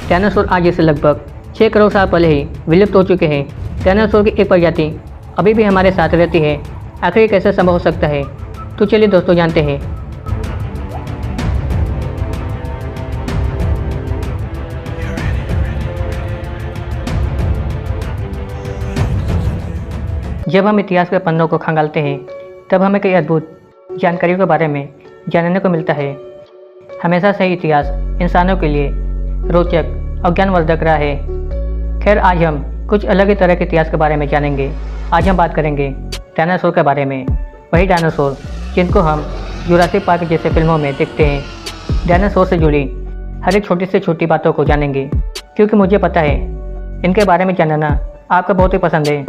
Dinosaur आज से लगभग 6 करोड़ साल पहले ही विलुप्त हो चुके हैं। डायनासोर की एक प्रजाति अभी भी हमारे साथ रहती है। आखिर ये कैसे संभव हो सकता है? तो चलिए दोस्तों जानते हैं। जब हम इतिहास के पन्नों को खंगालते हैं तब हमें कई अद्भुत जानकारियों के बारे में जानने को मिलता है। हमेशा से ही इतिहास इंसानों के लिए रोचक और ज्ञानवर्धक रहा है। खैर, आज हम कुछ अलग ही तरह के इतिहास के बारे में जानेंगे। आज हम बात करेंगे डायनासोर के बारे में, वही डायनासोर जिनको हम जुरासिक पार्क जैसे फिल्मों में देखते हैं। डायनासोर से जुड़ी हर एक छोटी से छोटी बातों को जानेंगे, क्योंकि मुझे पता है इनके बारे में जानना आपको बहुत ही पसंद है।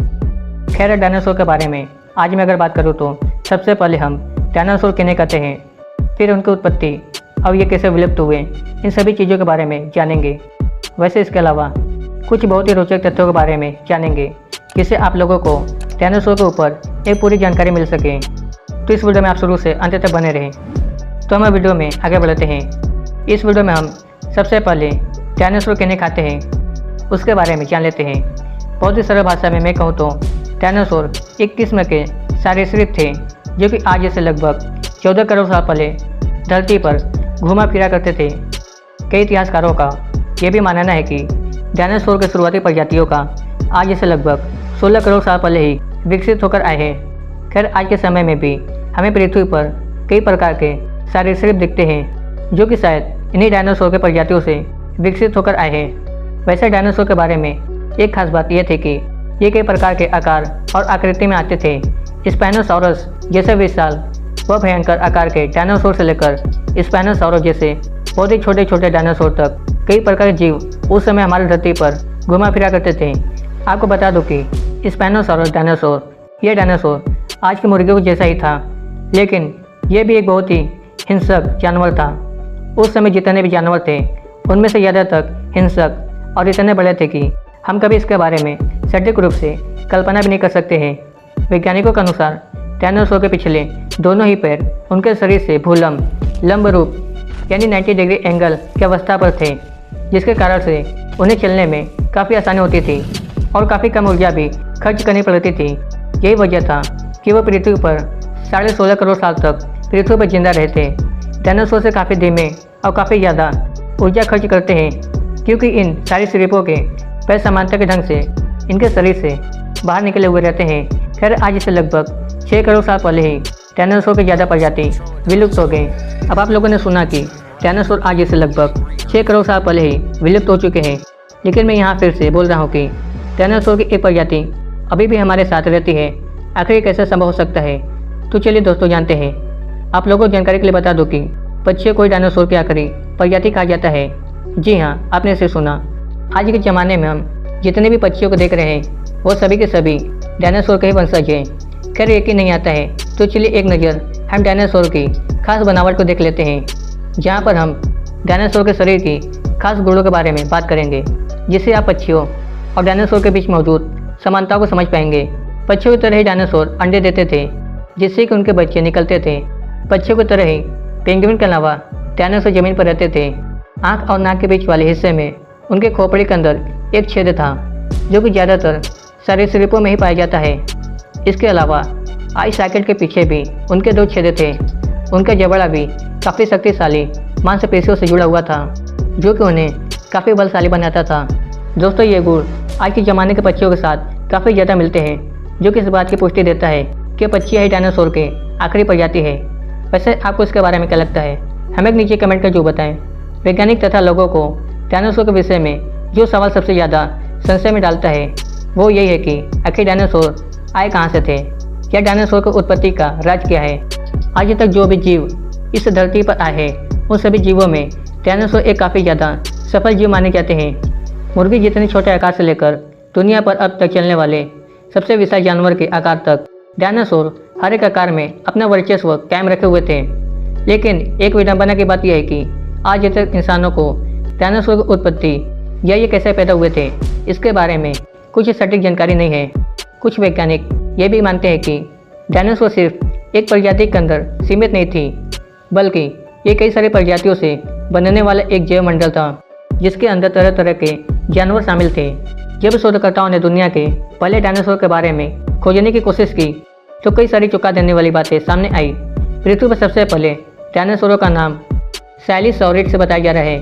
खैर, डायनासोर के बारे में आज मैं अगर बात करूँ तो सबसे पहले हम डायनासोर किन्हें कहते हैं, फिर उनकी उत्पत्ति और ये कैसे विलुप्त हुए, इन सभी चीज़ों के बारे में जानेंगे। वैसे इसके अलावा कुछ बहुत ही रोचक तथ्यों के बारे में जानेंगे, जिससे आप लोगों को डायनासोर के ऊपर एक पूरी जानकारी मिल सके। तो इस वीडियो में आप शुरू से अंत तक बने रहें। तो हम वीडियो में आगे बढ़ते हैं। इस वीडियो में हम सबसे पहले डायनासोर किन्हें खाते हैं उसके बारे में जान लेते हैं। बहुत ही सरल भाषा में मैं कहूँ तो डायनासोर एक किस्म के सरीसृप थे जो कि आज से लगभग 14 करोड़ साल पहले धरती पर घूमा फिरा करते थे। कई इतिहासकारों का यह भी मानना है कि डायनासोर के शुरुआती प्रजातियों का आज से लगभग 16 करोड़ साल पहले ही विकसित होकर आए हैं। खैर, आज के समय में भी हमें पृथ्वी पर कई प्रकार के सरीसृप दिखते हैं जो कि शायद इन्हीं डायनासोर के प्रजातियों से विकसित होकर आए हैं। वैसे डायनासोर के बारे में एक खास बात यह थी कि ये कई प्रकार के आकार और आकृति में आते थे। स्पाइनोसॉरस जैसे विशाल व भयंकर आकार के डायनासोर से लेकर स्पाइनोसॉरस जैसे बहुत ही छोटे छोटे डायनासोर तक कई प्रकार के जीव उस समय हमारी धरती पर घुमा फिरा करते थे। आपको बता दूं कि स्पाइनोसॉरस डायनासोर यह डायनासोर आज की मुर्गियों जैसा ही था, लेकिन यह भी एक बहुत ही हिंसक जानवर था। उस समय जितने भी जानवर थे उनमें से ज़्यादातर हिंसक और इतने बड़े थे कि हम कभी इसके बारे में सटीक रूप से कल्पना भी नहीं कर सकते हैं। वैज्ञानिकों के अनुसार डायनासोर के पिछले दोनों ही पैर उनके शरीर से भूलंब लंब रूप यानी 90 डिग्री एंगल की अवस्था पर थे, जिसके कारण से उन्हें चलने में काफ़ी आसानी होती थी और काफ़ी कम ऊर्जा भी खर्च करनी पड़ती थी। यही वजह था कि वह पृथ्वी पर 16.5 करोड़ साल तक पृथ्वी पर जिंदा रहते। डायनासोर से काफ़ी धीमे और काफ़ी ज़्यादा ऊर्जा खर्च करते हैं, क्योंकि इन सारी सरीसृपों के पैर समानता के ढंग से इनके शरीर से बाहर निकले हुए रहते हैं। खैर, आज से लगभग 6 करोड़ साल पहले ही डायनासोर की ज़्यादा प्रजाति विलुप्त हो गई। अब आप लोगों ने सुना कि डायनासोर आज से लगभग 6 करोड़ साल पहले ही विलुप्त हो चुके हैं, लेकिन मैं यहाँ फिर से बोल रहा हूँ कि डायनासोर की एक प्रजाति अभी भी हमारे साथ रहती है। आखिर कैसे संभव हो सकता है? तो चलिए दोस्तों जानते हैं। आप लोगों को जानकारी के लिए बता दूँ कि पक्षियों को डायनासोर की आखिरी प्रजाति कहा जाता है। जी हाँ, आपने इसे सुना। आज के ज़माने में हम जितने भी पक्षियों को देख रहे हैं वो सभी के सभी डायनासोर के ही वंशज हैं। खैर, यकीन नहीं आता है तो चलिए एक नज़र हम डायनासोर की खास बनावट को देख लेते हैं, जहाँ पर हम डायनासोर के शरीर की खास गुणों के बारे में बात करेंगे, जिससे आप पक्षियों और डायनासोर के बीच मौजूद समानताओं को समझ पाएंगे। पक्षियों की तरह ही डायनासोर अंडे देते थे, जिससे कि उनके बच्चे निकलते थे। पक्षियों की तरह ही पेंगुइन के अलावा डायनासोर जमीन पर रहते थे। आँख और नाक के बीच वाले हिस्से में उनके खोपड़ी के अंदर एक छेद था, जो कि ज़्यादातर सरीसृपों में ही पाया जाता है। इसके अलावा आई सॉकेट के पीछे भी उनके 2 छेद थे। उनका जबड़ा भी काफ़ी शक्तिशाली मांसपेशियों से जुड़ा हुआ था, जो कि उन्हें काफ़ी बलशाली बनाता था। दोस्तों, ये गुण आज के ज़माने के पक्षियों के साथ काफ़ी ज़्यादा मिलते हैं, जो कि इस बात की पुष्टि देता है कि पक्षी ही डायनासोर के आखिरी प्रजाति है। वैसे आपको इसके बारे में क्या लगता है? हमें नीचे कमेंट कर जो बताएं। वैज्ञानिक तथा लोगों को डायनासोर के विषय में जो सवाल सबसे ज़्यादा संशय में डालता है वो यही है कि आखिर डायनासोर आए कहाँ से थे, या डायनासोर की उत्पत्ति का राज क्या है। आज तक जो भी जीव इस धरती पर आए हैं उन सभी जीवों में डायनासोर एक काफ़ी ज़्यादा सफल जीव माने जाते हैं। मुर्गी जितने छोटे आकार से लेकर दुनिया पर अब तक चलने वाले सबसे विशाल जानवर के आकार तक डायनासोर हर एक आकार में अपना वर्चस्व कायम रखे हुए थे। लेकिन एक विडंबना की बात यह है कि आज तक इंसानों को डायनासोर की उत्पत्ति या ये कैसे पैदा हुए थे इसके बारे में कुछ सटीक जानकारी नहीं है। कुछ वैज्ञानिक ये भी मानते हैं कि डायनासोर सिर्फ एक प्रजाति के अंदर सीमित नहीं थी, बल्कि ये कई सारी प्रजातियों से बनने वाला एक जैव मंडल था। जिसके अंदर तरह तरह के जानवर शामिल थे। जब शोधकर्ताओं ने दुनिया के पहले डायनासोर के बारे में खोजने की कोशिश की तो कई सारी चौंका देने वाली बातें सामने आई। पृथ्वी पर सबसे पहले डायनासोरों का नाम सैलिसॉरिड्स बताया जा रहा है,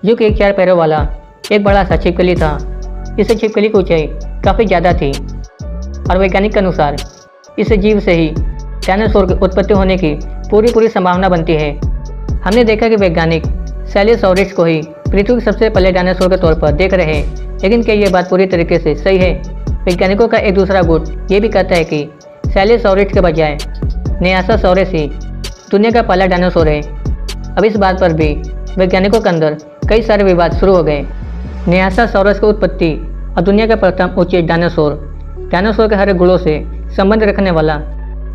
जो कि एक 4 पैरों वाला एक बड़ा सा छिपकली था। इस छिपकली की ऊंचाई काफ़ी ज़्यादा थी और वैज्ञानिक के अनुसार इस जीव से ही डायनासोर की उत्पत्ति होने की पूरी संभावना बनती है। हमने देखा कि वैज्ञानिक सैलिसॉरिड्स को ही पृथ्वी के सबसे पहले डायनासोर के तौर पर देख रहे हैं, लेकिन क्या ये बात पूरी तरीके से सही है? वैज्ञानिकों का एक दूसरा गुट ये भी कहता है कि सैलिसॉरिड्स के बजाय नियासासॉरस ही दुनिया का पहला डायनासोर है। अब इस बात पर भी वैज्ञानिकों के अंदर कई सारे विवाद शुरू हो गए। नियासासॉरस की उत्पत्ति और दुनिया का प्रथम उचित डायनासोर के हर गुणों से संबंध रखने वाला,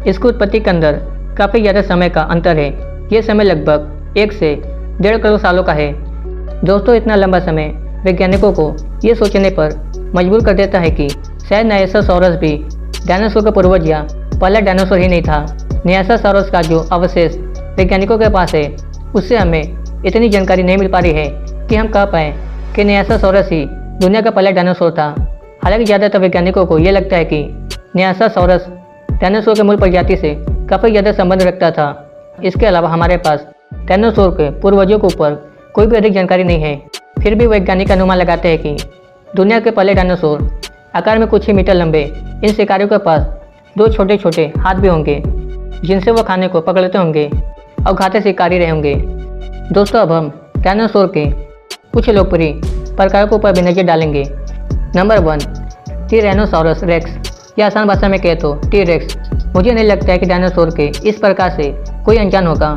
इसकी उत्पत्ति के अंदर काफ़ी ज़्यादा समय का अंतर है। ये समय लगभग 1 से 1.5 करोड़ सालों का है। दोस्तों, इतना लंबा समय वैज्ञानिकों को ये सोचने पर मजबूर कर देता है कि शायद नियासासॉरस भी डायनासोर का पूर्वज या पहला डायनासोर ही नहीं था। नियासासॉरस का जो अवशेष वैज्ञानिकों के पास है, उससे हमें इतनी जानकारी नहीं मिल पा रही है कि हम कह पाएँ कि नियासासॉरस ही दुनिया का पहला डायनासोर था। हालांकि ज़्यादातर वैज्ञानिकों को यह लगता है कि नियासासॉरस डायनासोर के मूल प्रजाति से काफ़ी ज़्यादा संबंध रखता था। इसके अलावा हमारे पास डायनासोर के पूर्वजों के ऊपर कोई भी अधिक जानकारी नहीं है। फिर भी वैज्ञानिक अनुमान लगाते हैं कि दुनिया के पहले डायनासोर आकार में कुछ ही मीटर लंबे इन शिकारियों के पास 2 छोटे छोटे हाथ भी होंगे, जिनसे वो खाने को पकड़ते होंगे और घाते शिकारी रहे होंगे। दोस्तों, अब हम डायनासोर के कुछ लोकप्रिय प्रकारों के ऊपर भी नजर डालेंगे। नंबर 1, टिरैनोसॉरस रेक्स, या आसान भाषा में कहे तो टी-रेक्स। मुझे नहीं लगता है कि डायनासोर के इस प्रकार से कोई अनजान होगा।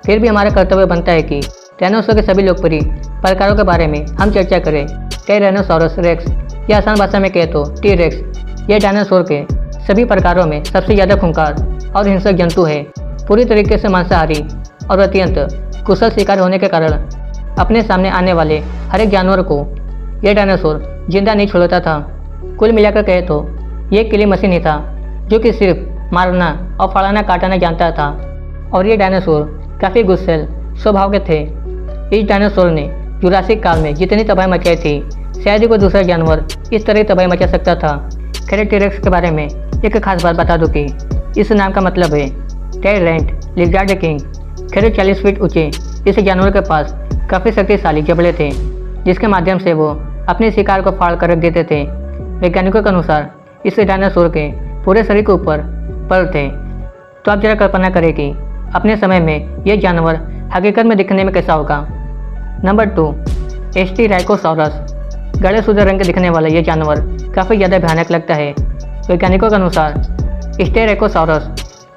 फिर भी हमारा कर्तव्य बनता है कि डायनासोर के सभी लोकप्रिय प्रकारों के बारे में हम चर्चा करें। टिरैनोसॉरस रेक्स, या आसान भाषा में कहे तो टी-रेक्स, यह डायनासोर के सभी प्रकारों में सबसे ज़्यादा खूंखार और हिंसक जंतु है। पूरी तरीके से मांसाहारी और अत्यंत कुशल शिकार होने के कारण अपने सामने आने वाले हर एक जानवर को यह डायनासोर जिंदा नहीं छोड़ता था। कुल मिलाकर कहे तो ये किलिंग मशीन ही था, जो कि सिर्फ मारना और फाड़ना काटना जानता था। और ये डायनासोर काफ़ी गुस्सैल स्वभाव के थे। इस डायनासोर ने जुरासिक काल में जितनी तबाही मचाई थी, शायद ही कोई दूसरा जानवर इस तरह तबाही मचा सकता था। खैर, टी-रेक्स के बारे में एक खास बात बता दूं कि इस नाम का मतलब है टायरेंट लिजार्ड किंग। खैर, 40 फीट ऊंचे इस जानवर के पास काफ़ी शक्तिशाली जबड़े थे, जिसके माध्यम से वो अपने शिकार को फाड़ कर रख देते थे। वैज्ञानिकों के अनुसार इस डायनासोर के पूरे शरीर के ऊपर पर थे। तो आप जरा कल्पना करें कि अपने समय में यह जानवर हकीकत में दिखने में कैसा होगा। नंबर 2, स्टीराइकोसॉरस। गड़े सूधे रंग के दिखने वाला यह जानवर काफ़ी ज़्यादा भयानक लगता है। वैज्ञानिकों के अनुसार स्टीराइकोसॉरस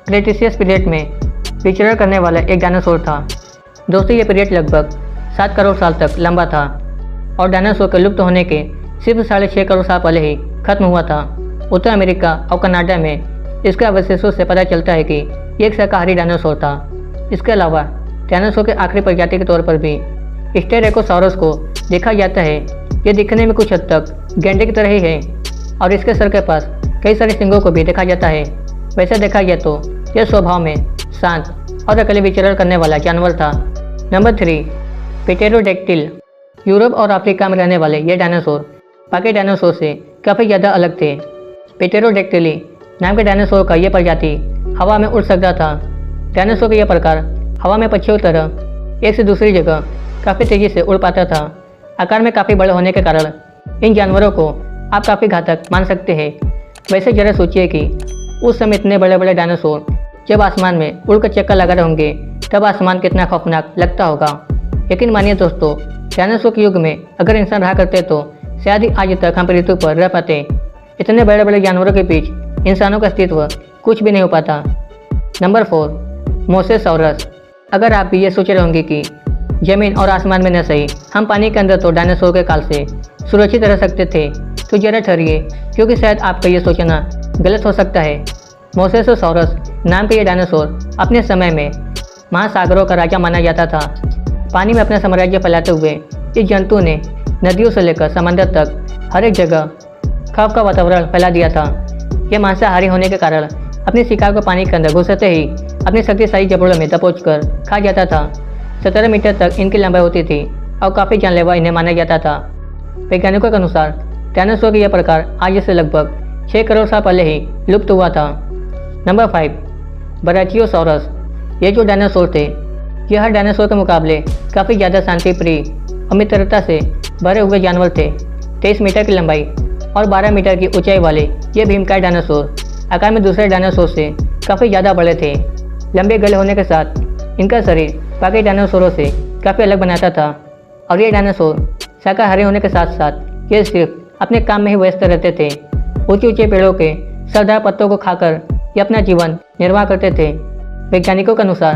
क्रेटेशियस पीरियड में विचरण करने वाला एक डायनासोर था। दोस्तों, ये पीरियड लगभग 7 करोड़ साल तक लंबा था और डायनासोर के लुप्त होने के सिर्फ 6.5 करोड़ साल पहले ही खत्म हुआ था। उत्तर अमेरिका और कनाडा में इसके अवशेषों से पता चलता है कि ये एक शाकाहारी डायनासोर था। इसके अलावा डायनासोर के आखिरी प्रजाति के तौर पर भी स्टेरेकोसॉरस को देखा जाता है। ये दिखने में कुछ हद तक गैंडे की तरह ही है और इसके सर के पास कई सारे सींगों को भी देखा जाता है। वैसे देखा जाए तो यह स्वभाव में शांत और अकेले विचरण करने वाला जानवर था। नंबर 3, प्टेरोडैक्टिल। यूरोप और अफ्रीका में रहने वाले ये डायनासोर बाकी डायनासोर से काफ़ी ज़्यादा अलग थे। प्टेरोडैक्टिली नाम के डायनासोर का यह प्रजाति हवा में उड़ सकता था। डायनासोर का यह प्रकार हवा में पक्षियों की तरह एक से दूसरी जगह काफ़ी तेज़ी से उड़ पाता था। आकार में काफ़ी बड़े होने के कारण इन जानवरों को आप काफ़ी घातक मान सकते हैं। वैसे जरा सोचिए कि उस समय इतने बड़े बड़े डायनासोर जब आसमान में उड़कर चक्कर लगा रहे होंगे, तब आसमान कितना खौफनाक लगता होगा। यकीन मानिए दोस्तों, डायनासोर के युग में अगर इंसान रहा करते तो शायद ही आज तक हम पृथ्वी पर रह पाते। इतने बड़े बड़े जानवरों के बीच इंसानों का अस्तित्व कुछ भी नहीं हो पाता। नंबर 4, मोसेसॉरस। अगर आप भी ये सोच रहे होंगे कि ज़मीन और आसमान में न सही, हम पानी के अंदर तो डायनासोर के काल से सुरक्षित रह सकते थे, तो जरा ठहरिए, क्योंकि शायद आपका ये सोचना गलत हो सकता है। मोसेसॉरस नाम के ये डायनासोर अपने समय में महासागरों का राजा माना जाता था। पानी में अपना साम्राज्य फैलाते हुए इस जंतु ने नदियों से लेकर समंदर तक हर एक जगह खौफ का वातावरण फैला दिया था। यह मांसाहारी होने के कारण अपने शिकार को पानी के अंदर घुसते ही अपने शक्तिशाली जबड़ों में दबोच कर खा जाता था। 17 मीटर तक इनकी लंबाई होती थी और काफ़ी जानलेवा इन्हें माना जाता था। वैज्ञानिकों के अनुसार डायनासोर का यह प्रकार आज से लगभग 6 करोड़ साल पहले ही लुप्त हुआ था। Number 5, brachiosaurus. ये जो डायनासोर थे यह हर डायनासोर के मुकाबले काफ़ी ज़्यादा शांतिप्रिय और मित्रता से भरे हुए जानवर थे। 23 मीटर की लंबाई और 12 मीटर की ऊंचाई वाले ये भीमकाय डायनासोर आकार में दूसरे डायनासोर से काफ़ी ज़्यादा बड़े थे। लंबे गले होने के साथ इनका शरीर बाकी डायनासोरों से काफ़ी अलग बनाता था और ये डायनासोर शाकाहारी होने के साथ साथ ये सिर्फ अपने काम में ही व्यस्त रहते थे। ऊंचे ऊंचे पेड़ों के सरदार पत्तों को खाकर ये अपना जीवन निर्वाह करते थे। वैज्ञानिकों के अनुसार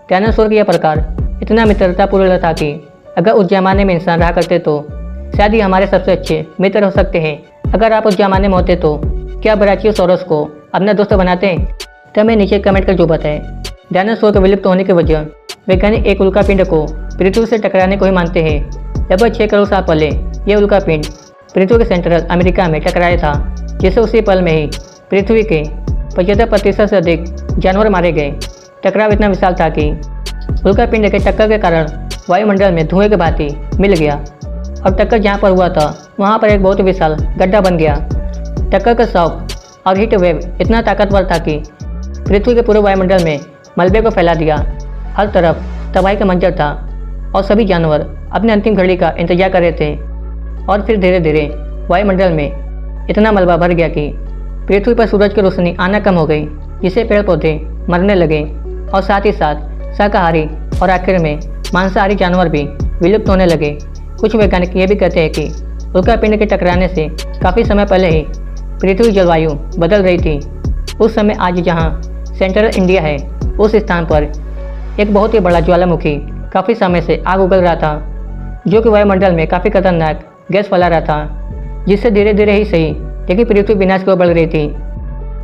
डायनासोर का यह प्रकार इतना मित्रतापूर्ण था कि अगर उस जमाने में इंसान रहा करते तो शायद ही हमारे सबसे अच्छे मित्र हो सकते हैं। अगर आप उस जमाने में होते तो क्या ब्राचियोसॉरस को अपना दोस्त बनाते हैं? तो हमें नीचे कमेंट कर जो बताएं। डायनासोर के विलुप्त होने की वजह वैज्ञानिक एक उल्कापिंड को पृथ्वी से टकराने को ही मानते हैं। लगभग 6 करोड़ साल पहले यह उल्कापिंड पृथ्वी के सेंट्रल अमेरिका में टकराया था, जिससे उसी पल में ही पृथ्वी के 75% से अधिक जानवर मारे गए। टकराव इतना विशाल था कि उल्कापिंड के टक्कर के कारण वायुमंडल में धुएं के भांति मिल गया और टक्कर जहाँ पर हुआ था वहाँ पर एक बहुत विशाल गड्ढा बन गया। टक्कर का शॉक और हीट वेव इतना ताकतवर था कि पृथ्वी के पूरे वायुमंडल में मलबे को फैला दिया। हर तरफ तबाही का मंजर था और सभी जानवर अपने अंतिम घड़ी का इंतजार कर रहे थे। और फिर धीरे धीरे वायुमंडल में इतना मलबा भर गया कि पृथ्वी पर सूरज की रोशनी आना कम हो गई, जिससे पेड़ पौधे मरने लगे और साथ ही साथ शाकाहारी और आखिर में मांसाहारी जानवर भी विलुप्त होने लगे। कुछ वैज्ञानिक ये भी कहते हैं कि उल्कापिंड के टकराने से काफ़ी समय पहले ही पृथ्वी जलवायु बदल रही थी। उस समय आज जहाँ सेंट्रल इंडिया है उस स्थान पर एक बहुत ही बड़ा ज्वालामुखी काफ़ी समय से आग उगल रहा था, जो कि वायुमंडल में काफ़ी खतरनाक गैस फैला रहा था, जिससे धीरे धीरे ही सही लेकिन पृथ्वी विनाश की ओर बढ़ रही थी।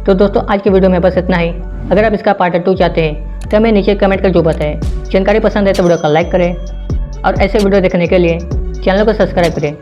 तो दोस्तों आज की वीडियो में बस इतना ही। अगर आप इसका पार्ट 2 चाहते हैं तो हमें नीचे कमेंट कर जो बताएं। जानकारी पसंद है तो वीडियो को लाइक करें और ऐसे वीडियो देखने के लिए चैनल को सब्सक्राइब करें।